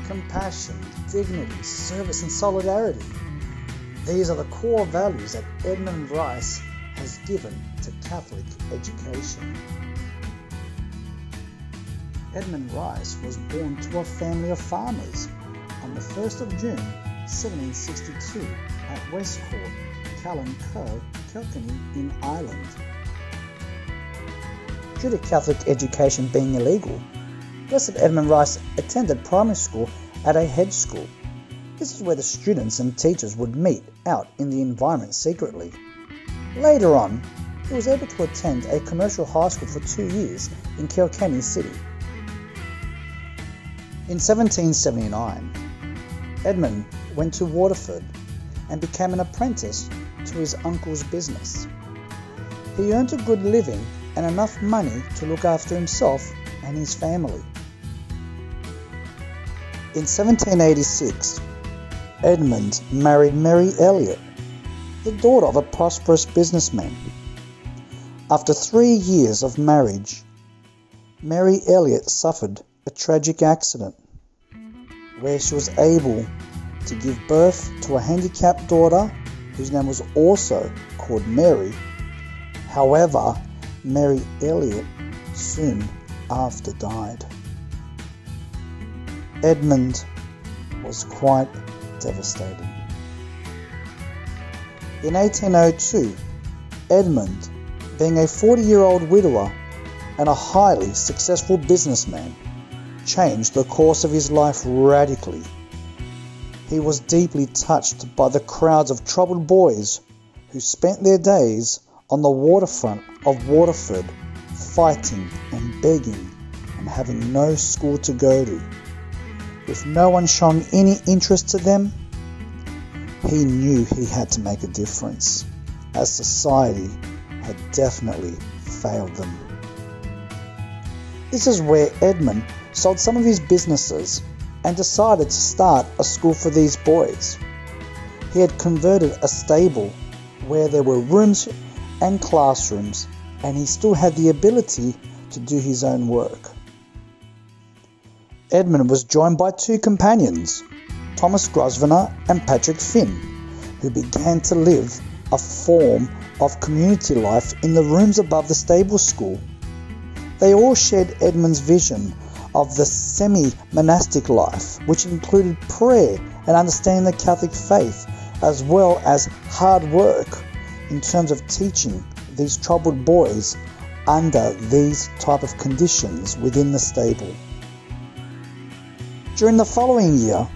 compassion, dignity, service and solidarity. These are the core values that Edmund Rice has given to Catholic education. Edmund Rice was born to a family of farmers on the 1st of June 1762 at Westcourt, Kilkenny in Ireland. Due to Catholic education being illegal, Blessed Edmund Rice attended primary school at a hedge school. This is where the students and teachers would meet out in the environment secretly. Later on, he was able to attend a commercial high school for 2 years in Kilkenny City. In 1779, Edmund went to Waterford and became an apprentice to his uncle's business. He earned a good living and enough money to look after himself and his family. In 1786, Edmund married Mary Elliot, the daughter of a prosperous businessman. After 3 years of marriage, Mary Elliot suffered a tragic accident where she was able to give birth to a handicapped daughter whose name was also called Mary. However, Mary Elliot soon after died. Edmund was quite devastated. In 1802, Edmund, being a 40-year-old widower and a highly successful businessman, changed the course of his life radically. He was deeply touched by the crowds of troubled boys who spent their days on the waterfront of Waterford, fighting and begging and having no school to go to. With no one showing any interest to them, he knew he had to make a difference, as society had definitely failed them. This is where Edmund sold some of his businesses and decided to start a school for these boys. He had converted a stable where there were rooms and classrooms, and he still had the ability to do his own work. Edmund was joined by 2 companions, Thomas Grosvenor and Patrick Finn, who began to live a form of community life in the rooms above the stable school. They all shared Edmund's vision of the semi-monastic life, which included prayer and understanding the Catholic faith, as well as hard work in terms of teaching these troubled boys under these type of conditions within the stable. During the following year,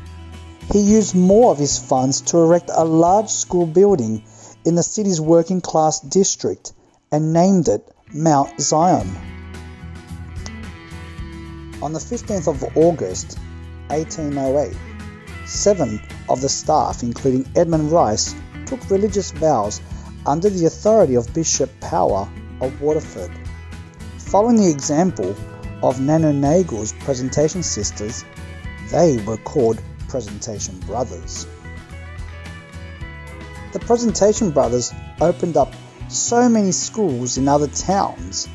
he used more of his funds to erect a large school building in the city's working class district and named it Mount Zion. On the 15th of August 1808, 7 of the staff, including Edmund Rice, took religious vows under the authority of Bishop Power of Waterford. Following the example of Nagel's Presentation Sisters, they were called Presentation Brothers. The Presentation Brothers opened up so many schools in other towns,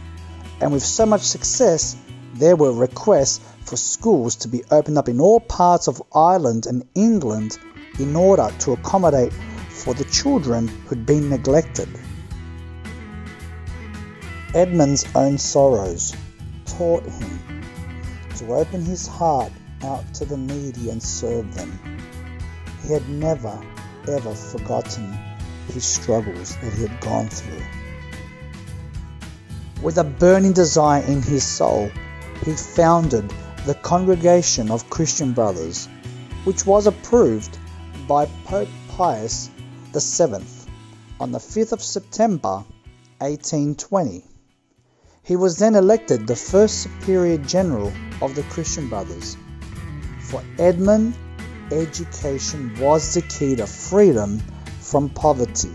and with so much success, there were requests for schools to be opened up in all parts of Ireland and England in order to accommodate for the children who'd been neglected. Edmund's own sorrows taught him to open his heart out to the needy and serve them. He had never ever forgotten his struggles that he had gone through. With a burning desire in his soul, he founded the Congregation of Christian Brothers, which was approved by Pope Pius VII on the 5th of September 1820. He was then elected the first Superior General of the Christian Brothers. For Edmund, education was the key to freedom from poverty.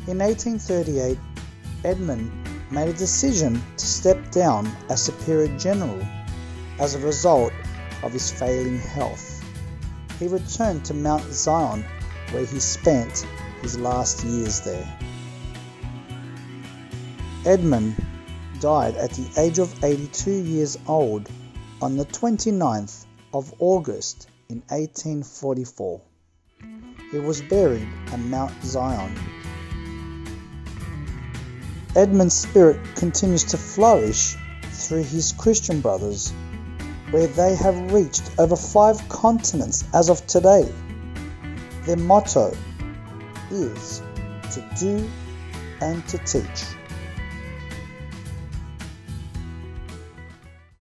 In 1838, Edmund made a decision to step down as Superior General as a result of his failing health. He returned to Mount Zion, where he spent his last years there. Edmund died at the age of 82 years old on the 29th of August in 1844. He was buried at Mount Zion. Edmund's spirit continues to flourish through his Christian brothers, where they have reached over 5 continents as of today. Their motto is to do and to teach.